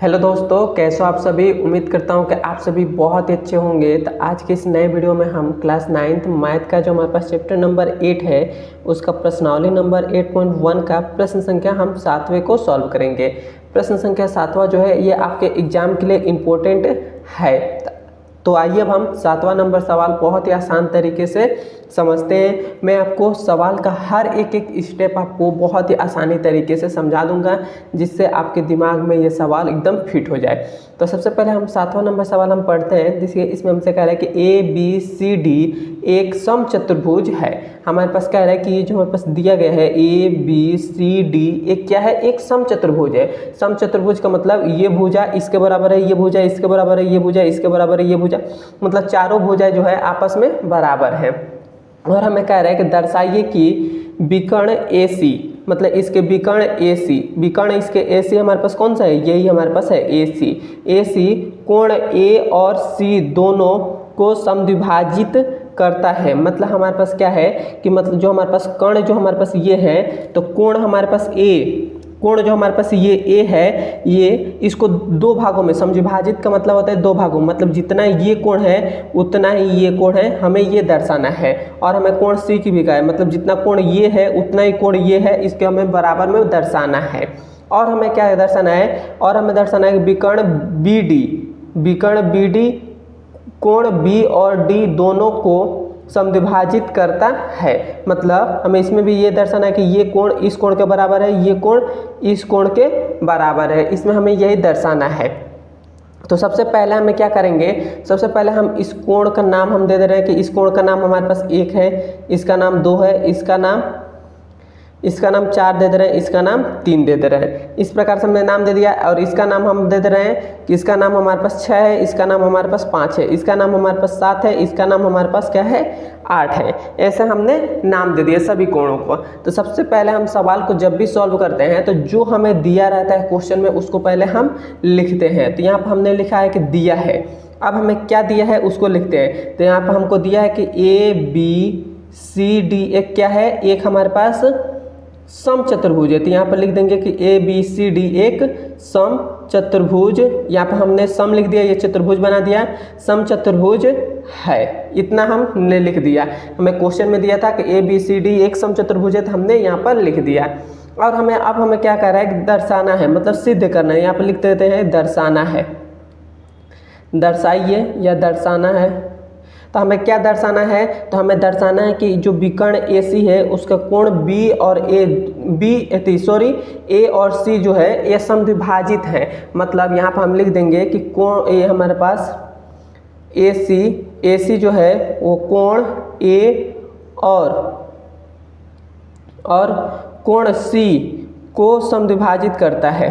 Hello दोस्तों, कैसे हो आप सभी। उम्मीद करता हूं कि आप सभी बहुत ही अच्छे होंगे। तो आज के इस नए वीडियो में हम क्लास 9th मैथ का जो हमारे पास चैप्टर नंबर 8 है उसका प्रश्नावली नंबर 8.1 का प्रश्न संख्या हम 7वें को सॉल्व करेंगे। प्रश्न संख्या 7वां जो है ये आपके एग्जाम के लिए इम्पोर्टेंट है। तो आइए अब हम 7वां नंबर सवाल बहुत ही आसान तरीके से समझते हैं। मैं आपको सवाल का हर एक स्टेप आपको बहुत ही आसानी तरीके से समझा दूंगा जिससे आपके दिमाग में ये सवाल एकदम फिट हो जाए। तो सबसे पहले हम 7वां नंबर सवाल हम पढ़ते हैं। जिसके इसमें हमसे कह रहा है कि ABCD एक समचतुर्भुज है। हमारे पास कह रहा है कि ये जो हमारे पास दिया गया है ABCD एक क्या है, एक समचतुर्भुज है। समचतुर्भुज का मतलब ये भुजा इसके बराबर है, ये भुजा इसके बराबर है, ये भुजा इसके बराबर है, ये भुजा मतलब चारों भुजाएं जो है आपस में बराबर है। और हमें कह रहा है कि दर्शाइए कि विकर्ण AC मतलब इसके विकर्ण AC, विकर्ण इसके AC हमारे पास कौन सा है, यही हमारे पास है AC कोण A और C दोनों को समद्विभाजित करता है। मतलब हमारे पास क्या है कि मतलब जो हमारे पास कर्ण जो हमारे पास ये है तो कोण हमारे पास कोण जो हमारे पास ये A है ये इसको दो भागों में समद्विभाजित का मतलब होता है दो भागों, मतलब जितना ये कोण है उतना ही ये कोण है, हमें ये दर्शाना है। और हमें कोण C की भी का है, मतलब जितना कोण ये है उतना ही कोण ये है, इसके हमें बराबर में दर्शाना है। और हमें क्या दर्शाना है, और हमें दर्शाना है कि विकर्ण BD कोण B और D दोनों को समद्विभाजित करता है। मतलब हमें इसमें भी ये दर्शाना है कि ये कोण इस कोण के बराबर है, ये कोण इस कोण के बराबर है, इसमें हमें यही दर्शाना है। तो सबसे पहले हमें क्या करेंगे, सबसे पहले हम इस कोण का नाम हम दे दे रहे हैं कि इस कोण का नाम हमारे पास 1 है, इसका नाम 2 है, इसका नाम 4 दे दे रहे हैं, इसका नाम 3 दे दे रहे हैं। इस प्रकार से हमने नाम दे दिया। और इसका नाम हम दे दे रहे हैं कि इसका नाम हमारे पास 6 है, इसका नाम हमारे पास 5 है, इसका नाम हमारे पास 7 है, इसका नाम हमारे पास क्या है 8 है। ऐसे हमने नाम दे दिए सभी कोणों को। तो सबसे पहले हम सवाल को जब भी सॉल्व करते हैं तो जो हमें दिया रहता है क्वेश्चन में उसको पहले हम लिखते हैं। तो यहाँ पर हमने लिखा है कि दिया है। अब हमें क्या दिया है उसको लिखते हैं। तो यहाँ पर हमको दिया है कि ABCD एक क्या है, एक हमारे पास समचतुर्भुज है। तो यहाँ पर लिख देंगे कि ABCD एक समचतुर्भुज, यहाँ पर हमने सम लिख दिया, ये चतुर्भुज बना दिया, समचतुर्भुज है। इतना हमने लिख दिया। हमें क्वेश्चन में दिया था कि ABCD एक समचतुर्भुज है, तो हमने यहाँ पर लिख दिया। और हमें क्या कह रहा है कि दर्शाना है, मतलब सिद्ध करना है। यहाँ पर लिख देते हैं दर्शाना है, दर्शाइए या दर्शाना है। तो हमें क्या दर्शाना है, तो हमें दर्शाना है कि जो विकर्ण AC है उसका कोण A और C जो है ये समद्विभाजित है। मतलब यहाँ पर हम लिख देंगे कि कोण A हमारे पास AC जो है वो कोण A और कोण C को समद्विभाजित करता है,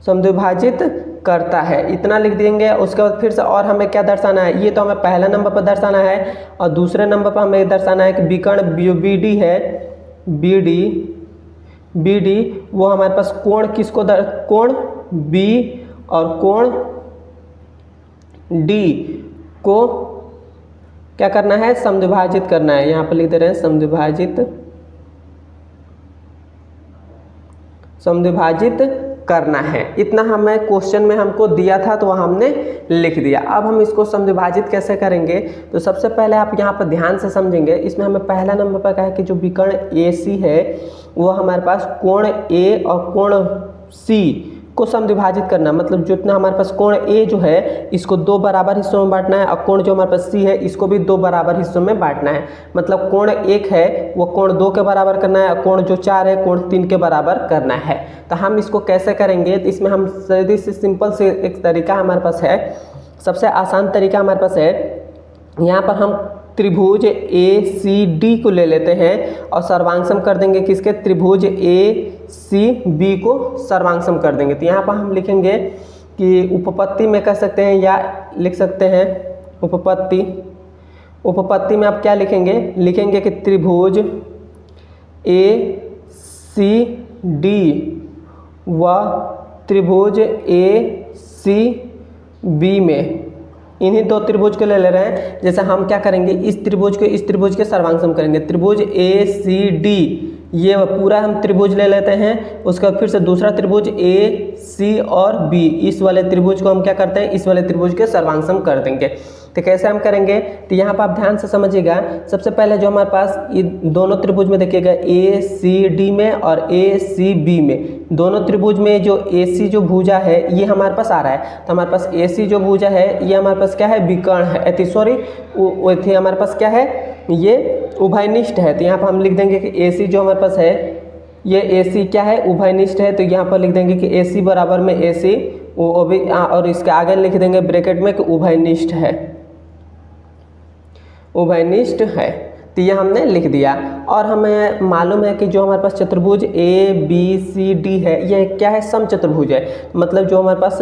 समद्विभाजित करता है। इतना लिख देंगे। उसके बाद फिर से और हमें क्या दर्शाना है, ये तो हमें पहला नंबर पर दर्शाना है। और दूसरे नंबर पर हमें दर्शाना है कि विकर्ण BD है, BD वो हमारे पास कोण किसको कोण B और कोण D को क्या करना है, समद्विभाजित करना है। यहाँ पर लिख दे रहे हैं समद्विभाजित करना है। इतना हमें क्वेश्चन में हमको दिया था तो हमने लिख दिया। अब हम इसको समद्विभाजित कैसे करेंगे, तो सबसे पहले आप यहाँ पर ध्यान से समझेंगे। इसमें हमें पहला नंबर पर कहा है कि जो विकर्ण AC है वो हमारे पास कोण A और कोण C को समद्विभाजित करना। मतलब जितना हमारे पास कोण A जो है इसको 2 बराबर हिस्सों में बांटना है, और कोण जो हमारे पास C है इसको भी 2 बराबर हिस्सों में बांटना है। मतलब कोण 1 है वो कोण 2 के बराबर करना है, और कोण जो 4 है कोण 3 के बराबर करना है। तो हम इसको कैसे करेंगे, तो इसमें हम सीधी से सिंपल से एक तरीका हमारे पास है, सबसे आसान तरीका हमारे पास है। यहाँ पर हम त्रिभुज ACD को ले लेते हैं और सर्वांशम कर देंगे किसके, त्रिभुज ACB को सर्वांशम कर देंगे। तो यहाँ पर हम लिखेंगे कि उपपत्ति में कह सकते हैं या लिख सकते हैं उपपत्ति में आप क्या लिखेंगे कि त्रिभुज ACD व त्रिभुज ACB में इन्हीं दो त्रिभुज को ले रहे हैं। जैसे हम क्या करेंगे, इस त्रिभुज को इस त्रिभुज के सर्वांग सम करेंगे। त्रिभुज ए सी डी, ये पूरा हम त्रिभुज ले लेते हैं। उसके बाद फिर से दूसरा त्रिभुज ए सी और बी, इस वाले त्रिभुज को हम क्या करते हैं, इस वाले त्रिभुज के सर्वांग सम कर देंगे। तो कैसे हम करेंगे, तो यहाँ पर आप ध्यान से समझिएगा। सबसे पहले जो हमारे पास ये दोनों त्रिभुज में देखिएगा, ए सी डी में और ए सी बी में, दोनों त्रिभुज में जो ए सी जो भुजा है ये हमारे पास आ रहा है। तो हमारे पास ए सी जो भुजा है ये हमारे पास क्या है, विकर्ण है, सॉरी हमारे पास क्या है, ये उभयनिष्ठ है। तो यहाँ पर हम लिख देंगे कि ए सी जो हमारे पास है, ये ए सी क्या है, उभयनिष्ठ है। तो यहाँ पर लिख देंगे कि ए सी बराबर में ए सी, वो भी, और इसके आगे लिख देंगे ब्रैकेट में कि उभयनिष्ठ है, उभयनिष्ठ है। तो ये हमने लिख दिया। और हमें मालूम है कि जो हमारे पास चतुर्भुज ए बी सी डी है, ये क्या है, समचतुर्भुज है। मतलब जो हमारे पास,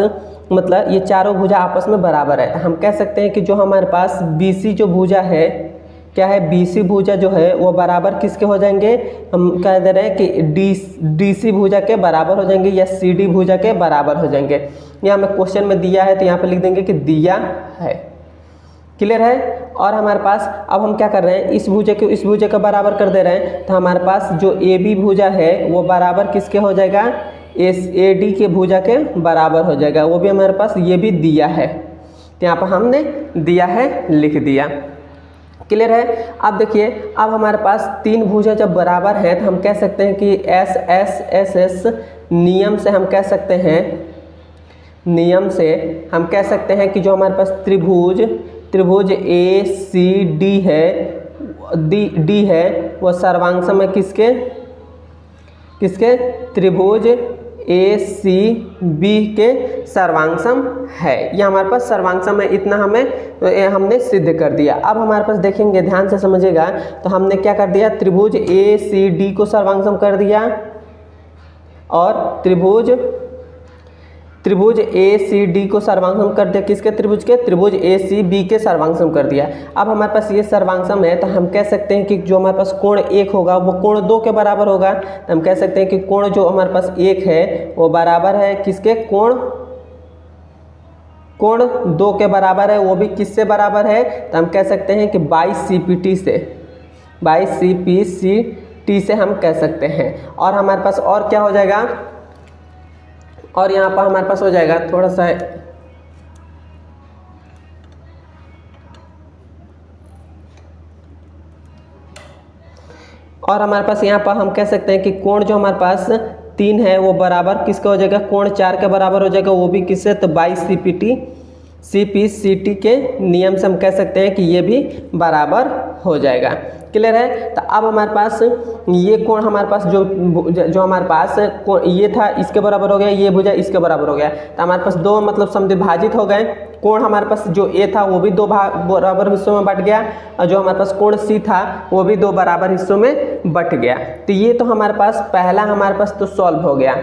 मतलब ये चारों भुजा आपस में बराबर है। हम कह सकते हैं कि जो हमारे पास बी सी जो भुजा है, क्या है, बी सी भुजा जो है वो बराबर किसके हो जाएंगे, हम कह दे रहे हैं कि डी सी भुजा के बराबर हो जाएंगे या सी डी भुजा के बराबर हो जाएंगे। यहाँ हमें क्वेश्चन में दिया है तो यहाँ पे लिख देंगे कि दिया है। क्लियर है। और हमारे पास अब हम क्या कर रहे हैं, इस भुजा को इस भुजा के बराबर कर दे रहे हैं। तो हमारे पास जो ए बी भुजा है वो बराबर किसके हो जाएगा, ए डी के भुजा के बराबर हो जाएगा। वो भी हमारे पास ये भी दिया है। तो यहाँ पर हमने दिया है लिख दिया। क्लियर है। अब देखिए, अब हमारे पास तीन भुजा जब बराबर है तो हम कह सकते हैं कि एस एस एस एस नियम से हम कह सकते हैं, नियम से हम कह सकते हैं कि जो हमारे पास त्रिभुज ए सी डी है, डी है, वो सर्वांग सम है किसके, त्रिभुज ए सी बी के सर्वांग सम है। ये हमारे पास सर्वांग सम है, इतना हमने सिद्ध कर दिया। अब हमारे पास देखेंगे, ध्यान से समझिएगा, तो हमने क्या कर दिया, त्रिभुज ए सी डी को सर्वांग सम कर दिया और त्रिभुज ए सी डी को सर्वांगसम कर दिया किसके, त्रिभुज ए सी बी के सर्वांगसम कर दिया। अब हमारे पास ये सर्वांगसम है तो हम कह सकते हैं कि जो हमारे पास कोण 1 होगा वो कोण 2 के बराबर होगा। तो हम कह सकते हैं कि कोण जो हमारे पास 1 है वो बराबर है किसके, कोण 2 के बराबर है। वो भी किससे बराबर है, तो हम कह सकते हैं कि बाई CPT से, बाई CPCT से हम कह सकते हैं। और हमारे पास और क्या हो जाएगा, और यहाँ पर हमारे पास हो जाएगा थोड़ा सा, और हमारे पास यहाँ पर हम कह सकते हैं कि कोण जो हमारे पास 3 है वो बराबर किसका हो जाएगा, कोण 4 के बराबर हो जाएगा। वो भी किससे, तो बाई CPCT के नियम से हम कह सकते हैं कि ये भी बराबर हो जाएगा। क्लियर है। तो अब हमारे पास ये कोण हमारे पास जो हमारे पास ये था इसके बराबर हो गया, ये भुजा इसके बराबर हो गया। तो हमारे पास दो मतलब समद्विभाजित हो गए। कोण हमारे पास जो ए था वो भी 2 बराबर हिस्सों में बट गया, और जो हमारे पास कोण सी था वो भी 2 बराबर हिस्सों में बट गया। तो ये तो हमारे पास पहला हमारे पास तो सॉल्व हो गया।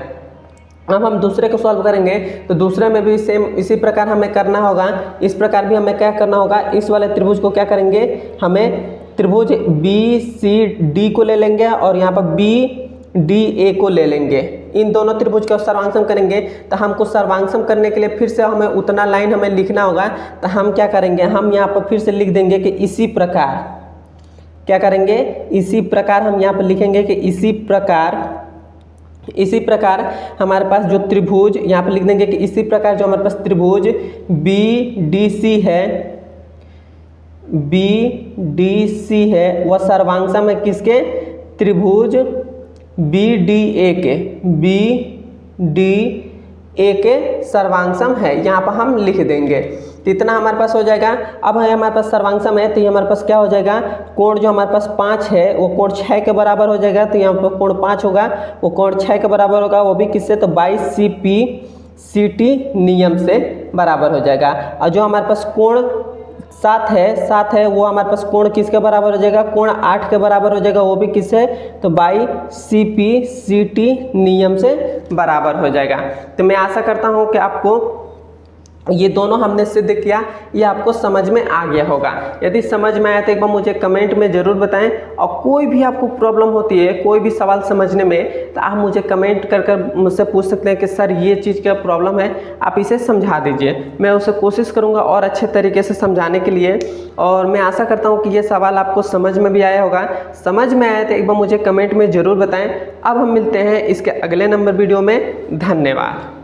अब हम दूसरे को सॉल्व करेंगे तो दूसरे में भी सेम इसी प्रकार हमें करना होगा। इस प्रकार भी हमें क्या करना होगा, इस वाले त्रिभुज को क्या करेंगे, हमें त्रिभुज BCD को ले लेंगे और यहाँ पर BDA को ले लेंगे। इन दोनों त्रिभुज का सर्वांगसम करेंगे। तो हमको सर्वांगसम करने के लिए फिर से हमें उतना लाइन हमें लिखना होगा। तो हम क्या करेंगे, हम यहाँ पर फिर से लिख देंगे कि इसी प्रकार, क्या करेंगे, इसी प्रकार हम यहाँ पर लिखेंगे कि इसी प्रकार हमारे पास जो त्रिभुज यहाँ पर लिख देंगे कि इसी प्रकार जो हमारे पास त्रिभुज BDC है वह सर्वांगसम है किसके, त्रिभुज BDA के सर्वांगसम है। यहाँ पर हम लिख देंगे। तो इतना हमारे पास हो जाएगा। अब है हमारे पास सर्वांगसम है तो ये हमारे पास क्या हो जाएगा, कोण जो हमारे पास 5 है वो कोण 6 के बराबर हो जाएगा। तो यहाँ पर कोण 5 होगा, वो कोण 6 के बराबर होगा। वो भी किससे, तो बाई CPCT नियम से बराबर हो जाएगा। और जो हमारे पास कोण 7 है वो हमारे पास कोण किसके बराबर हो जाएगा, कोण 8 के बराबर हो जाएगा। वो भी किससे, तो बाई CPCT नियम से बराबर हो जाएगा। तो मैं आशा करता हूँ कि आपको ये दोनों हमने सिद्ध किया, ये आपको समझ में आ गया होगा। यदि समझ में आया तो एक बार मुझे कमेंट में ज़रूर बताएं, और कोई भी आपको प्रॉब्लम होती है, कोई भी सवाल समझने में, तो आप मुझे कमेंट कर मुझसे पूछ सकते हैं कि सर ये चीज़ क्या प्रॉब्लम है, आप इसे समझा दीजिए। मैं उसे कोशिश करूँगा और अच्छे तरीके से समझाने के लिए, और मैं आशा करता हूँ कि ये सवाल आपको समझ में भी आया होगा। समझ में आया तो एक बार मुझे कमेंट में ज़रूर बताएँ। अब हम मिलते हैं इसके अगले नंबर वीडियो में। धन्यवाद।